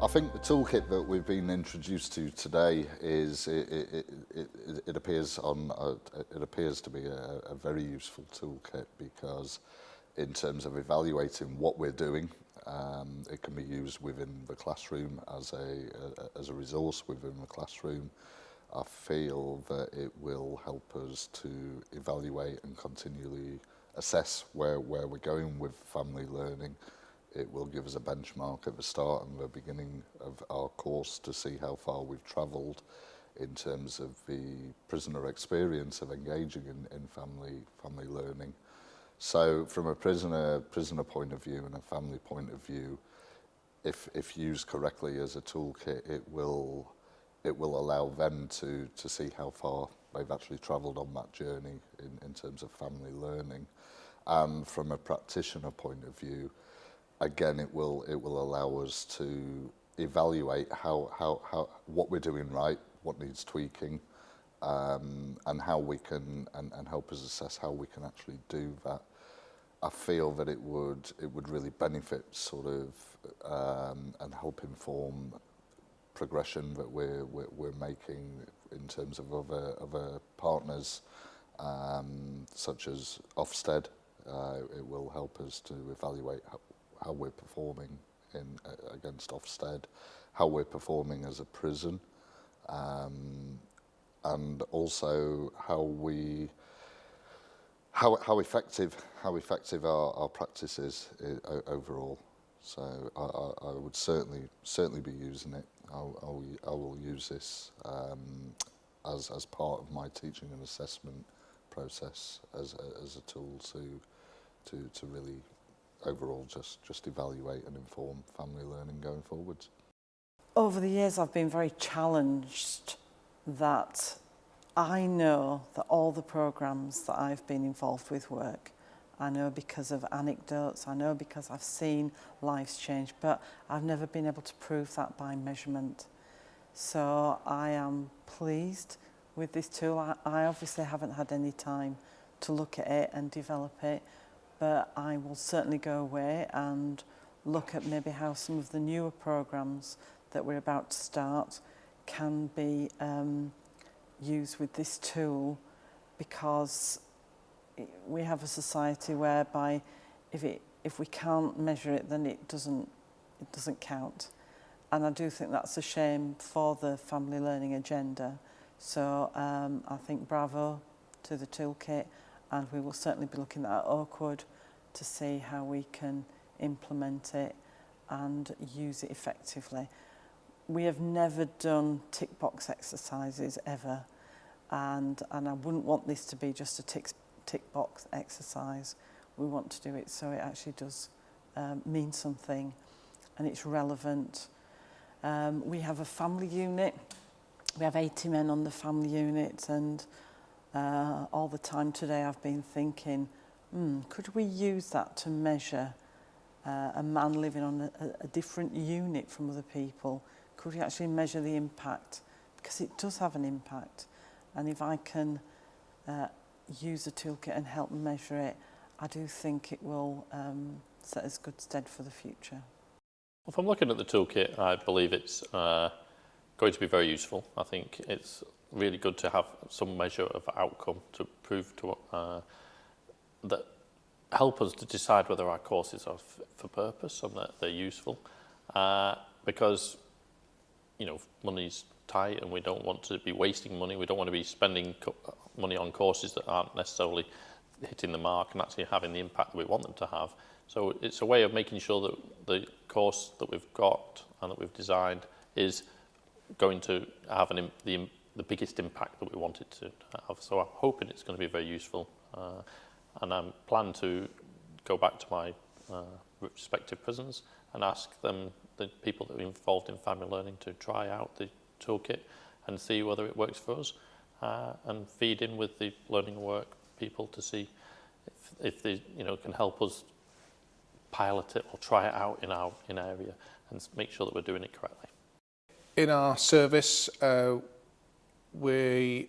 I think the toolkit that we've been introduced to today is it appears to be a very useful toolkit, because in terms of evaluating what we're doing, it can be used within the classroom as a resource within the classroom. I feel that it will help us to evaluate and continually assess where we're going with family learning. It will give us a benchmark at the start and the beginning of our course to see how far we've travelled in terms of the prisoner experience of engaging in family learning. So from a prisoner point of view and a family point of view, if used correctly as a toolkit, it will allow them to see how far they've actually travelled on that journey in terms of family learning. And from a practitioner point of view, again, it will allow us to evaluate how what we're doing right, what needs tweaking, and how we can and help us assess how we can actually do that. I feel that it would really benefit sort of and help inform progression that we're making in terms of other partners, such as Ofsted. It will help us to evaluate how we're performing against Ofsted, how we're performing as a prison, and also how effective our practice is overall. So I would certainly be using it. I will use this as part of my teaching and assessment process as a tool to really overall just evaluate and inform family learning going forwards. Over the years, I've been very challenged that I know that all the programmes that I've been involved with work. I know because of anecdotes, I know because I've seen lives change, but I've never been able to prove that by measurement. So I am pleased with this tool. I obviously haven't had any time to look at it and develop it, but I will certainly go away and look at maybe how some of the newer programmes that we're about to start can be used with this tool, because we have a society whereby if we can't measure it, then it doesn't count. And I do think that's a shame for the family learning agenda. So I think bravo to the toolkit, and we will certainly be looking at Oakwood to see how we can implement it and use it effectively. We have never done tick box exercises ever, and I wouldn't want this to be just a tick box exercise. We want to do it so it actually does mean something and it's relevant. We have a family unit. We have 80 men on the family unit, and all the time today I've been thinking, could we use that to measure a man living on a different unit from other people? Could we actually measure the impact? Because it does have an impact, and if I can use a toolkit and help measure it, I do think it will set us good stead for the future. Well, from looking at the toolkit, I believe it's going to be very useful. I think it's really good to have some measure of outcome to prove to that help us to decide whether our courses are fit for purpose and that they're useful, because money's tight and we don't want to be wasting money. We don't want to be spending money on courses that aren't necessarily hitting the mark and actually having the impact that we want them to have. So it's a way of making sure that the course that we've got and that we've designed is going to have the biggest impact that we want it to have. So I'm hoping it's going to be very useful, and I plan to go back to my respective prisons and ask them, the people that are involved in family learning, to try out the toolkit and see whether it works for us, and feed in with the learning work people to see if they can help us pilot it or try it out in our area and make sure that we're doing it correctly. In our service, we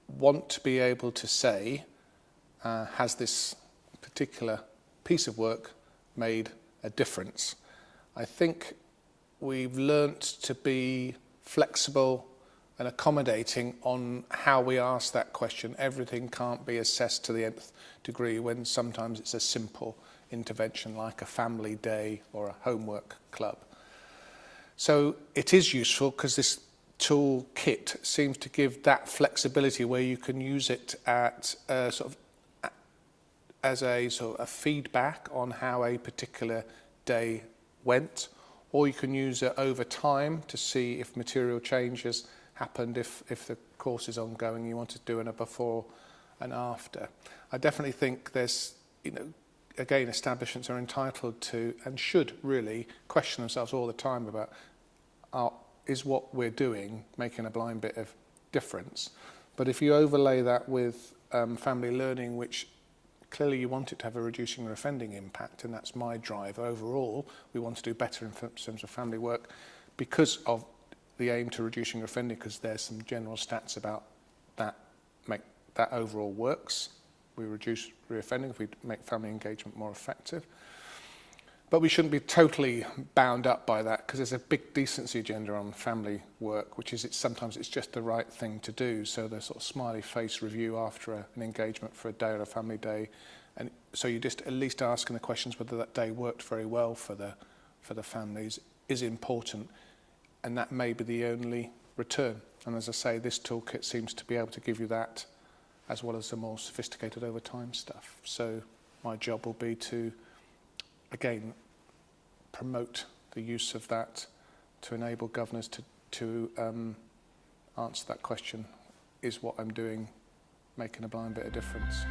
want to be able to say, has this particular piece of work made a difference? I think we've learnt to be flexible and accommodating on how we ask that question. Everything can't be assessed to the nth degree when sometimes it's a simple intervention like a family day or a homework club. So it is useful because this toolkit seems to give that flexibility where you can use it at as a sort of a feedback on how a particular day went, or you can use it over time to see if material changes happened, if the course is ongoing, you want to do a before and after. I definitely think there's, again, establishments are entitled to and should really question themselves all the time about is what we're doing making a blind bit of difference. But if you overlay that with family learning, which clearly you want it to have a reducing or offending impact, and that's my drive overall. We want to do better in terms of family work because of the aim to reducing or offending, because there's some general stats about that make that overall works. We reduce reoffending if we make family engagement more effective. But we shouldn't be totally bound up by that, because there's a big decency agenda on family work, which is sometimes it's just the right thing to do. So the sort of smiley face review after an engagement for a day or a family day, and so you just at least asking the questions whether that day worked very well for the families is important, and that may be the only return. And as I say, this toolkit seems to be able to give you that, as well as the more sophisticated over time stuff. So my job will be to, again, promote the use of that to enable governors to answer that question, is what I'm doing making a blind bit of difference?